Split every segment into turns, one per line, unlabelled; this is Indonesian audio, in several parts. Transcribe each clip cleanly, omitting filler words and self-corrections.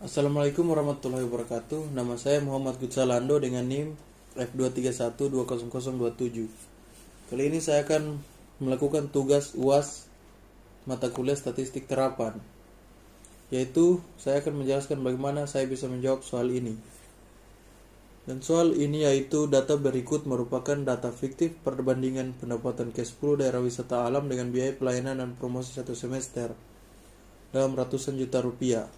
Assalamualaikum warahmatullahi wabarakatuh. Nama saya Muhammad Gutsalando dengan NIM F231200027. Kali ini saya akan melakukan tugas UAS mata kuliah statistik terapan, yaitu saya akan menjelaskan bagaimana saya bisa menjawab soal ini. Dan soal ini yaitu data berikut merupakan data fiktif perbandingan pendapatan ke-10 daerah wisata alam dengan biaya pelayanan dan promosi satu semester dalam ratusan juta rupiah.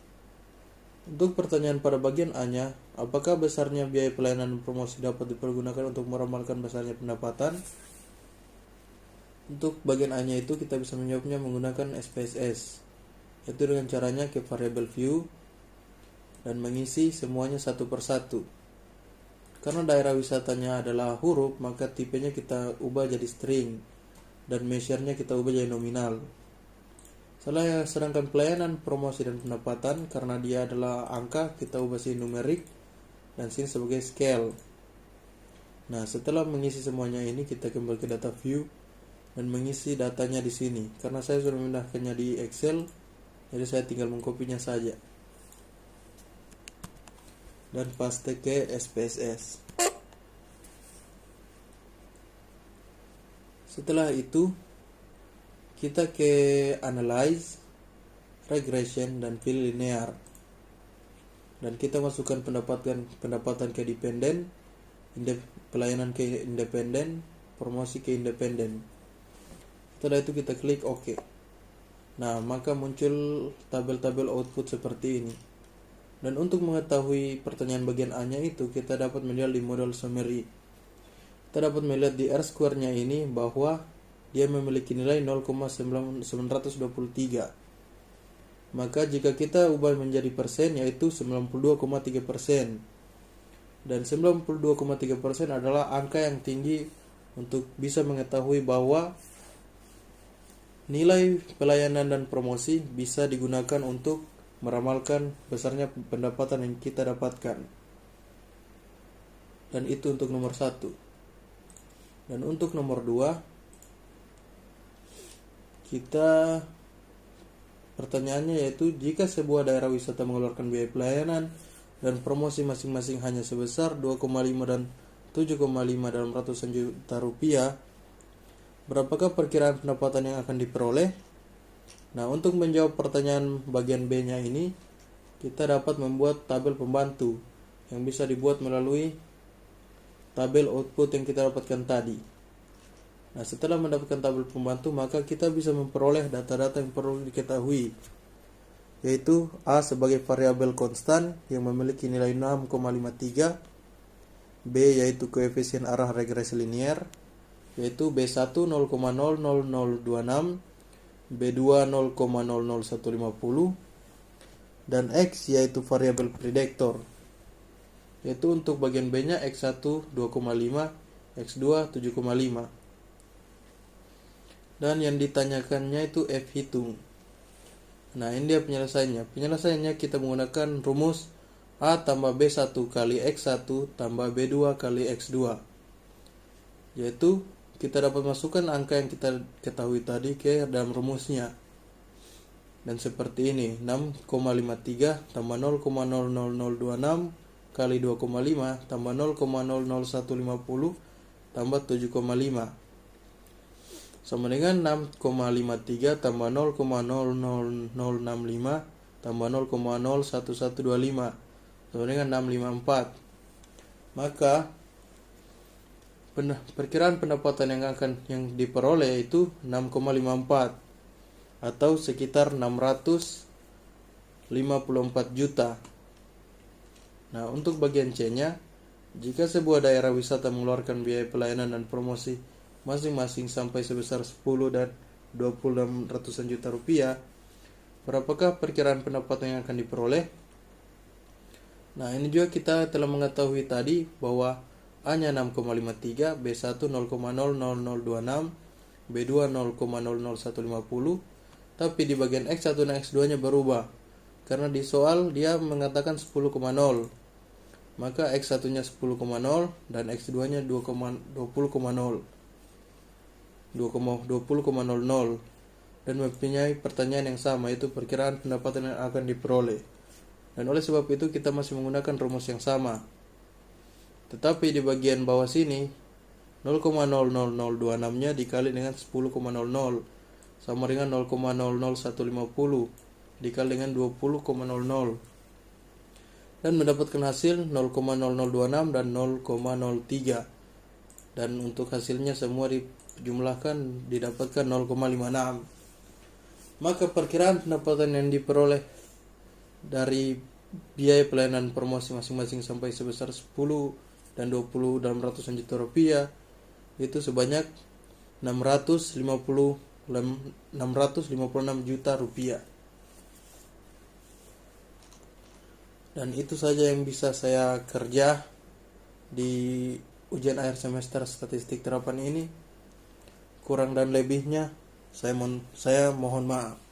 Untuk pertanyaan pada bagian A-nya, apakah besarnya biaya pelayanan dan promosi dapat dipergunakan untuk meramalkan besarnya pendapatan? Untuk bagian A-nya itu kita bisa menjawabnya menggunakan SPSS, yaitu dengan caranya ke variable view dan mengisi semuanya satu persatu. Karena daerah wisatanya adalah huruf, maka tipenya kita ubah jadi string dan measure-nya kita ubah jadi nominal. Sedangkan pelayanan, promosi, dan pendapatan karena dia adalah angka, kita ubah sini numerik dan sini sebagai scale. Nah, setelah mengisi semuanya ini, kita kembali ke data view dan mengisi datanya di sini. Karena saya sudah memindahkannya di Excel, jadi saya tinggal mengkopinya saja dan paste ke SPSS. Setelah itu kita ke analyze, regression, dan pilih linear. Dan kita masukkan pendapatan ke dependen, pelayanan ke independen, promosi ke independen. Setelah itu kita klik OK. Nah, maka muncul tabel-tabel output seperti ini. Dan untuk mengetahui pertanyaan bagian A-nya itu, kita dapat melihat di model summary. Kita dapat melihat di R-square-nya ini bahwa dia memiliki nilai 0,923. Maka jika kita ubah menjadi persen, yaitu 92,3%. Dan 92,3% adalah angka yang tinggi untuk bisa mengetahui bahwa nilai pelayanan dan promosi bisa digunakan untuk meramalkan besarnya pendapatan yang kita dapatkan. Dan itu untuk nomor 1. Dan untuk nomor 2, pertanyaannya yaitu jika sebuah daerah wisata mengeluarkan biaya pelayanan dan promosi masing-masing hanya sebesar 2,5 dan 7,5 dalam ratusan juta rupiah, berapakah perkiraan pendapatan yang akan diperoleh? Nah, untuk menjawab pertanyaan bagian B-nya ini, kita dapat membuat tabel pembantu yang bisa dibuat melalui tabel output yang kita dapatkan tadi. Nah, setelah mendapatkan tabel pembantu, maka kita bisa memperoleh data-data yang perlu diketahui, yaitu A sebagai variabel konstan yang memiliki nilai 6,53, B yaitu koefisien arah regresi linear, yaitu B1 0,00026, B2 0,00150, dan X yaitu variabel prediktor, yaitu untuk bagian B-nya X1 2,5, X2 7,5. Dan yang ditanyakannya itu F hitung. Nah, ini dia penyelesaiannya. Penyelesaiannya kita menggunakan rumus A tambah B1 kali X1 tambah B2 kali X2. Yaitu kita dapat masukkan angka yang kita ketahui tadi ke dalam rumusnya. Dan seperti ini, 6,53 tambah 0,00026 kali 2,5 tambah 0,00150 tambah 7,5 sama dengan 6,53 tambah 0,00065 tambah 0,01125 sama dengan 654. Maka perkiraan pendapatan yang diperoleh itu 6,54 atau sekitar 654 juta. Nah, untuk bagian C-nya, jika sebuah daerah wisata mengeluarkan biaya pelayanan dan promosi masing-masing sampai sebesar 10 dan 20 ratusan juta rupiah, berapakah perkiraan pendapatan yang akan diperoleh? Nah, ini juga kita telah mengetahui tadi bahwa A-nya 6,53, B1 0,00026, B2 0,00150, tapi di bagian X1 dan X2-nya berubah. Karena di soal dia mengatakan 10,0, maka X1-nya 10,0 dan X2-nya 20,0 dan mempunyai pertanyaan yang sama, yaitu perkiraan pendapatan yang akan diperoleh. Dan oleh sebab itu kita masih menggunakan rumus yang sama. Tetapi di bagian bawah sini 0,00026-nya dikali dengan 10,00 sama dengan 0,00150 dikali dengan 20,00 dan mendapatkan hasil 0,0026 dan 0,03. Dan untuk hasilnya semua dijumlahkan didapatkan 0,56. Maka perkiraan pendapatan yang diperoleh dari biaya pelayanan promosi masing-masing sampai sebesar 10 dan 20 dalam ratusan juta rupiah itu sebanyak 656 juta rupiah. Dan itu saja yang bisa saya kerja di ujian akhir semester statistik terapan ini. Kurang dan lebihnya saya mohon maaf.